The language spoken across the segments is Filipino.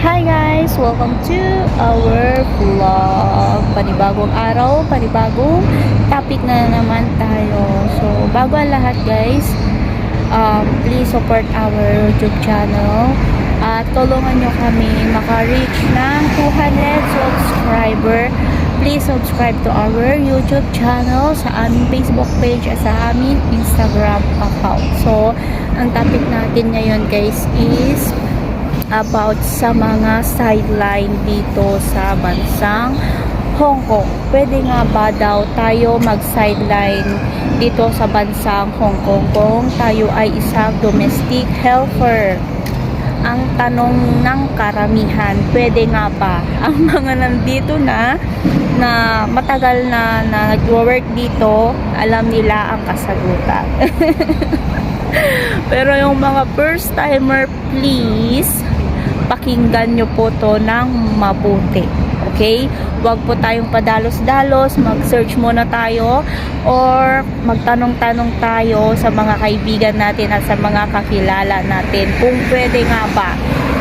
Hi guys! Welcome to our vlog. Panibagong araw, panibagong topic na naman tayo. So, bago ang lahat guys, please support our YouTube channel at tulungan nyo kami maka-reach ng 200 subscriber. Please subscribe to our YouTube channel, sa aming Facebook page at sa aming Instagram account. So, ang topic natin ngayon guys is about sa mga sideline dito sa bansang Hong Kong. Pwede nga ba daw tayo mag-sideline dito sa bansang Hong Kong kung tayo ay isang domestic helper? Ang tanong ng karamihan, pwede nga ba? Ang mga nandito na matagal na nag-work dito, alam nila ang kasagutan. Pero yung mga first timer, please pakinggan nyo po to ng mabuti. Okay? Huwag po tayong padalos-dalos, mag-search muna tayo or magtanong-tanong tayo sa mga kaibigan natin at sa mga kakilala natin kung pwede nga ba.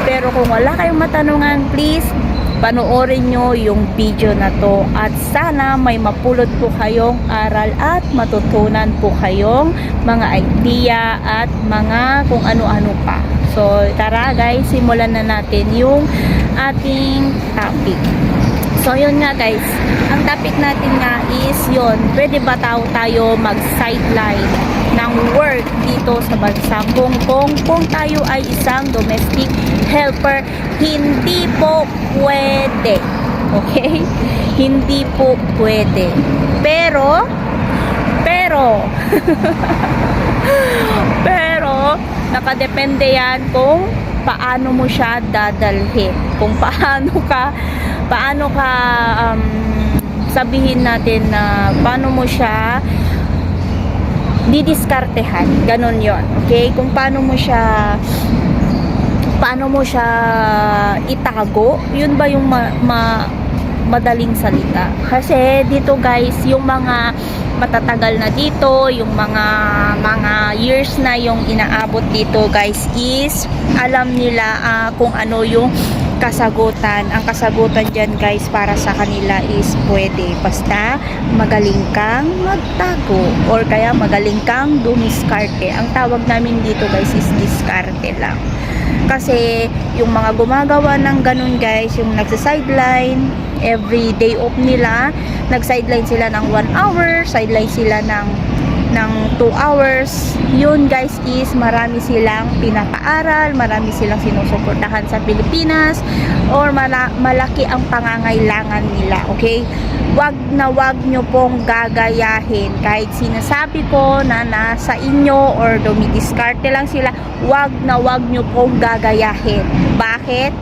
Pero kung wala kayong matanungan, please panoorin nyo yung video na to at sana may mapulot po kayong aral at matutunan po kayong mga idea at mga kung ano-ano pa. So, tara guys, simulan na natin yung ating topic. So, yun nga guys, ang topic natin nga is yun, pwede ba tayo mag-sideline ng work dito sa bansang Hong Kong kung tayo ay isang domestic helper? Hindi po pwede. Okay? Hindi po pwede. Pero, nakadepende yan kung paano mo siya dadalhin. Kung paano ka sabihin natin na paano mo siya didiskartehan. Ganon yon. Okay? Kung paano mo siya itago, yun ba yung madaling salita? Kasi dito guys, yung mga matatagal na dito, yung mga years na yung inaabot dito guys is alam nila kung ano yung kasagutan. Ang kasagutan dyan guys para sa kanila is pwede. Basta magaling kang magtago or kaya magaling kang dumiskarte. Ang tawag namin dito guys is diskarte lang. Kasi yung mga gumagawa ng ganun guys, yung nagsa-sideline, every day off nila, nag-sideline sila ng 1 hour, sideline sila ng 2 hours. Yun guys is marami silang pinapaaral, marami silang sinusuportahan sa Pilipinas, or malaki ang pangangailangan nila. Okay? Wag nyo pong gagayahin. Kahit sinasabi ko na nasa inyo or dumidiskarte lang sila, wag nyo pong gagayahin. Bakit?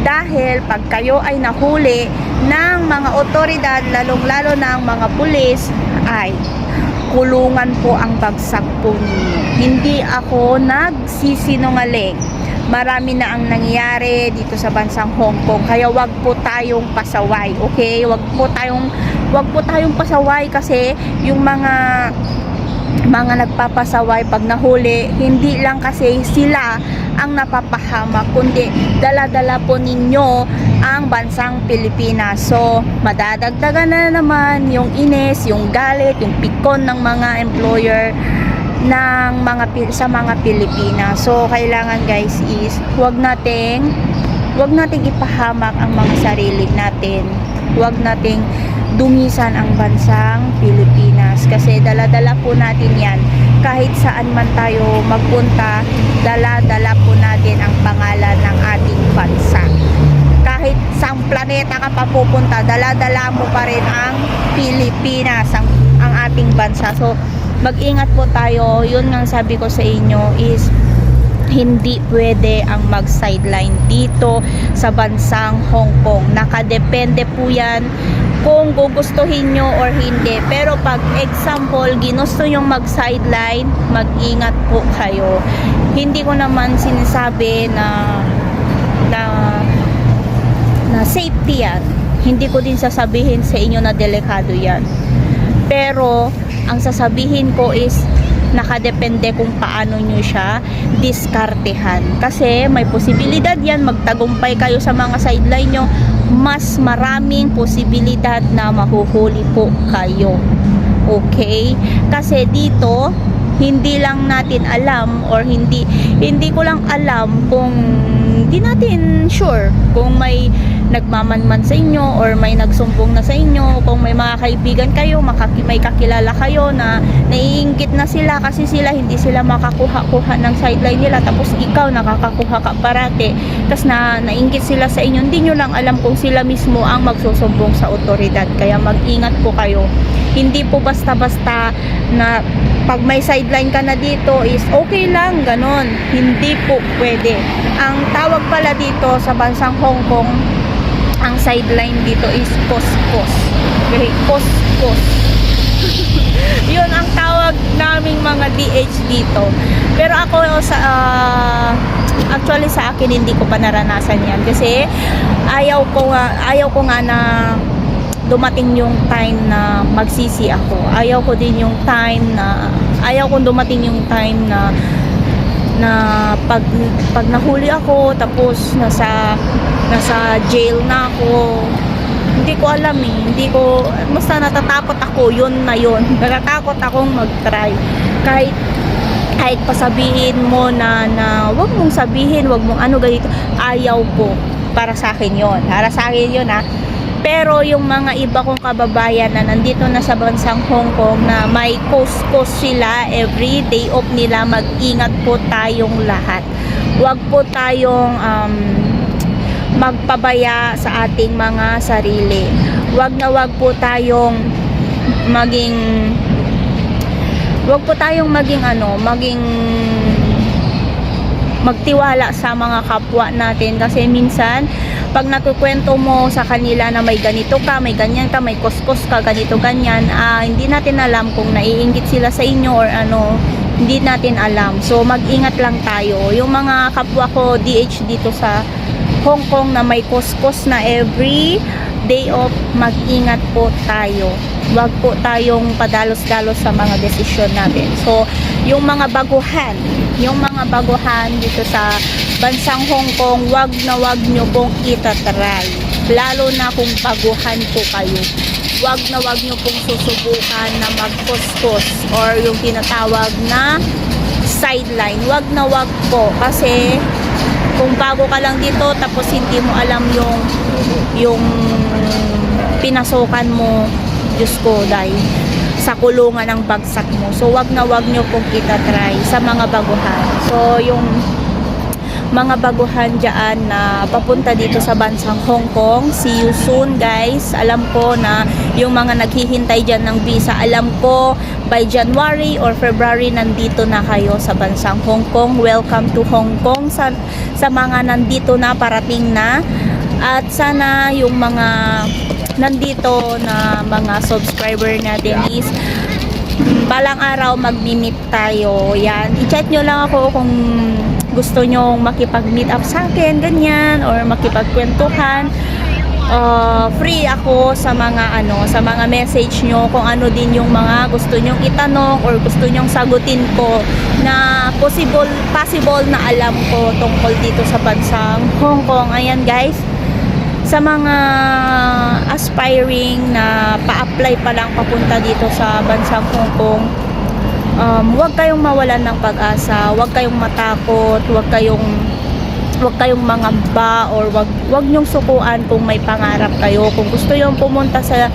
Dahil pag kayo ay nahuli ng mga otoridad, lalong-lalo ng mga pulis, ay kulungan po ang bagsak po ninyo. Hindi ako nagsisinungaling. Marami na ang nangyari dito sa bansang Hong Kong. Kaya wag po tayong pasaway. Okay? Wag po tayong pasaway kasi yung mga nagpapasaway pag nahuli, hindi lang kasi sila ang napapahamak, kundi dala-dala po ninyo ang bansang Pilipinas. So, madadagdagan na naman yung inis, yung galit, yung pikon ng mga employer sa mga Pilipinas. So, kailangan guys is wag nating ipahamak ang mga sarili natin. Wag nating dumisan ang bansang Pilipinas kasi dala-dala po natin yan. Kahit saan man tayo magpunta, dala-dala po natin ang pangalan ng ating bansa. Kahit saang planeta ka pa pupunta, dala-dala mo pa rin ang Pilipinas, ang ating bansa. So, mag-ingat po tayo. Yun nga sabi ko sa inyo is hindi pwede ang mag-sideline dito sa bansang Hong Kong. Nakadepende po yan kung gugustuhin nyo or hindi. Pero pag example, ginusto nyong mag-sideline, mag-ingat po kayo. Hindi ko naman sinasabi na safety yan. Hindi ko din sasabihin sa inyo na delikado yan. Pero ang sasabihin ko is nakadepende kung paano nyo siya diskartehan. Kasi may posibilidad yan, magtagumpay kayo sa mga sideline nyo, mas maraming posibilidad na mahuhuli po kayo. Okay? Kasi dito, hindi lang natin alam or hindi ko lang alam kung hindi natin sure kung may nagmamanman sa inyo or may nagsumbong na sa inyo, kung may mga kaibigan kayo, may kakilala kayo na naiinggit na sila kasi hindi sila makakuha-kuha ng sideline nila, tapos ikaw nakakakuha ka parate, tapos nainggit sila sa inyo, hindi nyo lang alam kung sila mismo ang magsusumbong sa otoridad. Kaya mag-ingat po kayo. Hindi po basta-basta na pag may sideline ka na dito is okay lang, ganon. Hindi po pwede. Ang tawag pala dito sa bansang Hong Kong, ang sideline dito is post-post. Okay, post-post. Yun ang tawag naming mga DH dito. Pero ako actually sa akin hindi ko pa naranasan yan kasi ayaw ko nga na dumating yung time na magsisi ako. Ayaw ko din yung time na dumating yung time na pag nahuli ako tapos nasa jail na ako. Hindi ko alam basta natatakot ako, natatakot akong mag-try. Kahit pasabihin mo na wag mong sabihin, wag mong ganito, ayaw ko. Para sa akin yun ha. Pero yung mga iba kong kababayan na nandito na sa bansang Hong Kong na may coast sila, every day off nila, mag-ingat po tayong lahat. Huwag po tayong magpabaya sa ating mga sarili. Huwag po tayong magtiwala sa mga kapwa natin kasi minsan pag nakukwento mo sa kanila na may ganito ka, may ganyan ka, may kuskos ka, ganito ganyan, hindi natin alam kung naiinggit sila sa inyo or hindi natin alam. So mag-ingat lang tayo. Yung mga kapwa ko DH dito sa Hong Kong na may kuskos na every day off, mag-ingat po tayo. Huwag po tayong padalos-dalos sa mga desisyon natin. So yung mga baguhan dito sa bansang Hong Kong, wag nyo pong itatry. Lalo na kung baguhan po kayo. Wag nyo pong susubukan na mag-kuskos or yung tinatawag na sideline. Wag po. Kasi kung bago ka lang dito tapos hindi mo alam yung pinasukan mo, Diyos ko, dahil sa kulungan ng bagsak mo. So wag nyo pong itatry sa mga baguhan. So yung mga baguhan dyan na papunta dito sa bansang Hong Kong, see you soon guys. Alam ko na yung mga naghihintay dyan ng visa, alam ko by January or February nandito na kayo sa bansang Hong Kong. Welcome to Hong Kong sa mga nandito na, parating na. At sana yung mga nandito na mga subscriber natin is balang araw mag-meet tayo. Yan, i-chat nyo lang ako kung gusto nyo makipag-meet up sa akin, ganyan, or makipagkwentuhan. Free ako sa mga message nyo kung ano din yung mga gusto nyong itanong or gusto nyong sagutin ko na possible na alam ko tungkol dito sa bansang Hong Kong. Ayan guys, sa mga aspiring na pa-apply pa lang papunta dito sa bansang Hong Kong, huwag kayong mawalan ng pag-asa, huwag kayong matakot, huwag kayong mangamba, or huwag nyong sukuan kung may pangarap kayo. Kung gusto yung pumunta sa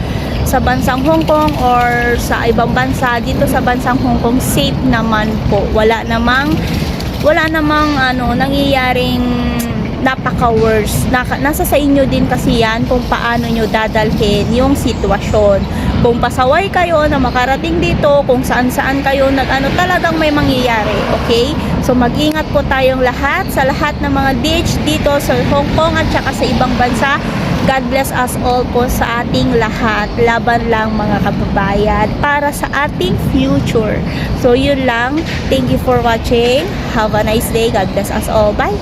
bansang Hong Kong or sa ibang bansa, dito sa bansang Hong Kong safe naman po. Wala namang nangyayaring napaka-worse. Nasa sa inyo din kasi yan kung paano nyo dadalhin yung sitwasyon. Kung pasaway kayo na makarating dito, kung saan-saan kayo talagang may mangyayari. Okay? So mag-ingat po tayong lahat sa lahat ng mga DH dito sa Hong Kong at saka sa ibang bansa. God bless us all po sa ating lahat. Laban lang mga kababayan para sa ating future. So yun lang. Thank you for watching. Have a nice day. God bless us all. Bye!